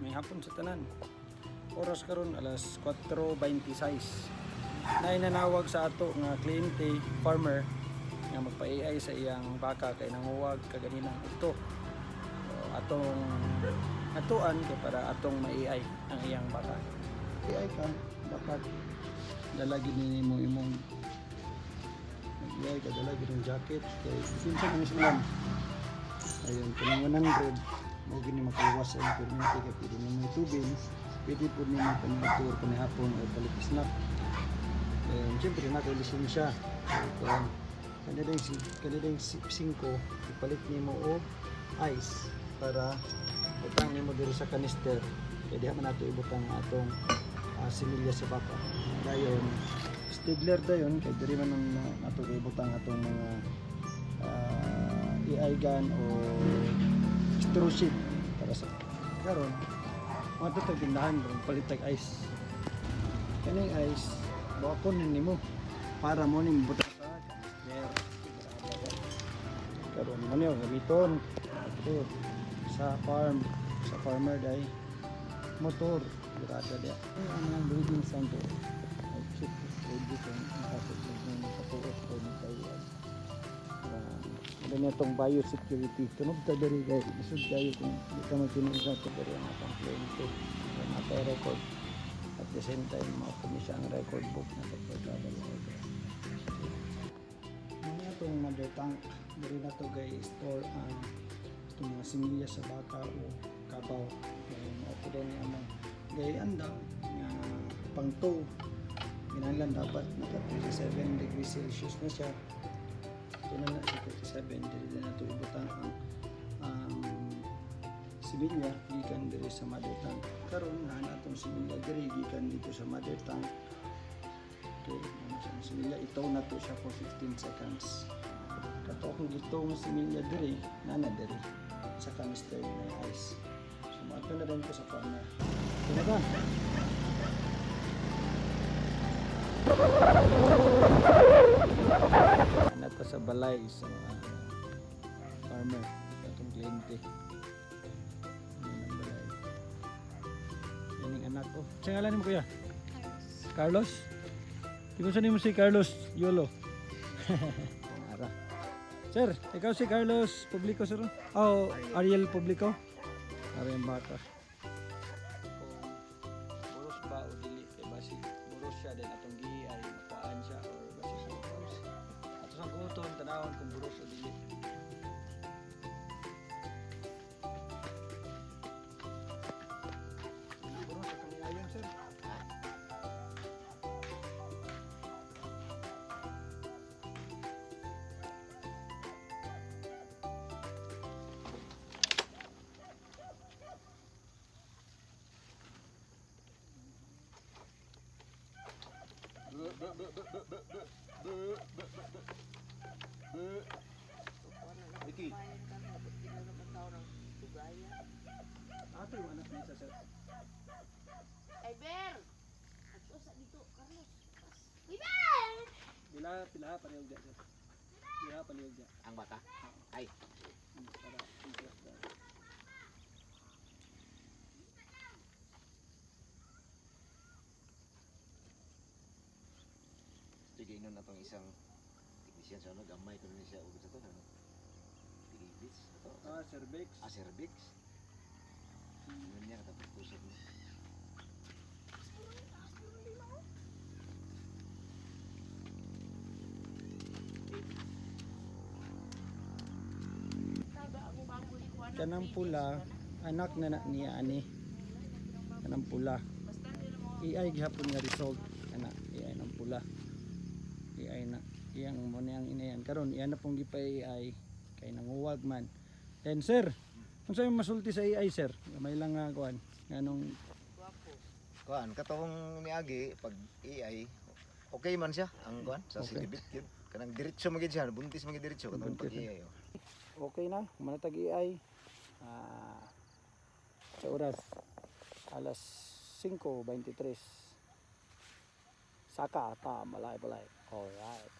may hapon sa tanan. Oras karon alas 4:26. Na nanawag sa ato nga kliyente, farmer nga magpa-AI sa iyang baka kay nanguwag kaganina ito. So, atong atuan kay para atong ma-AI ang iyang baka. AI ka dapat dalagi nimo imong AI ka dalagi ng jacket kay sinsa man islam. Ayun, kanang 100 mo gini makawas ang permente kay pwede nimo itubin, pwede po nimo panitur panihapon o balik snap. Siyempre na kay lisensya. Kanidang 5 ipalit nimo og ice para butang nimo diri sa kanister kay diha man nato ibutang atong similya sa baka. Dayon Stigler dayon kay diri man nato ibutang atong mga AI gun o straw sheet para sa karon mo to tindahan palit tag ice. Kaning ice bakon nimo para mo ning butang sa kanister. Karon mo niyo gamiton sa farmer day motor grada dia ang breathing sound to chip audio ko ang kapit ng patuot ko ni kayo ano nitong biosecurity tunog ta diri kay isud kayo kung di ka magtinig sa to diri ang atong kliyente na may record at the same time mao siya ang record book na pagkadalo ano itong mother tank diri na to guys store ang itong mga similya sa baka o kabaw mao din ang gay anda nga pang tow kinahanglan dapat naka 37 degrees Celsius na siya kinahanglan sa 37 dili na ito ibutang ang similya gikan diri sa mother tank karon na natong similya diri gikan dito sa mother tank okay ang similya itaw na to siya for 15 seconds kato kung dito ang similya diri nana diri sa canister na ice so mato na rin ko sa farmer kinaga anak ko sa balay sa farmer itong kliyente yan ang balay yan ang anak ko siya ngalan mo kuya? Carlos? Ikusan mo si Carlos Yolo ara sir, ikaw si Carlos Publico sir? Oh, Ariel Publico ara yung bata buros ba o dili kay basi buros siya din atong gihi ay mapaan siya or basi siya buros at sa guton tanawon kung buros o dili buros sa kanilayon sir Vicky. Ato yung anak niya sir. Ay, Ber! Ato sa dito, Carlos. Uy, Ber! Pila palihog dyan sir. Pila palihog dyan. Ang baka? Ay. Para interest dyan. Sige, inon na itong isang technician sa ano, gamay ko rin siya ulit sa ito, ano? Tigibits, ito. Cervix. Cervix. Inon niya, katapos kusap niya. Kanang pula, anak na niya ani. Kanang pula. AI gihapon nga result ana AI ng pula. AI na iyang mo niyang inayan karon iyan na pong gipa-AI kay nanguwag man. Then sir, unsa may masulti sa AI sir? May lang nga kuan nganong Kuan, katong niagi, pag AI, okay man siya, ang kuan, sa Okay. silibit yun. Kanang diretso magid siya, buntis magid diretso, katong pag Buntis, AI. Oh. okay na manatag AI sa oras alas 5:23 saka ta balay alright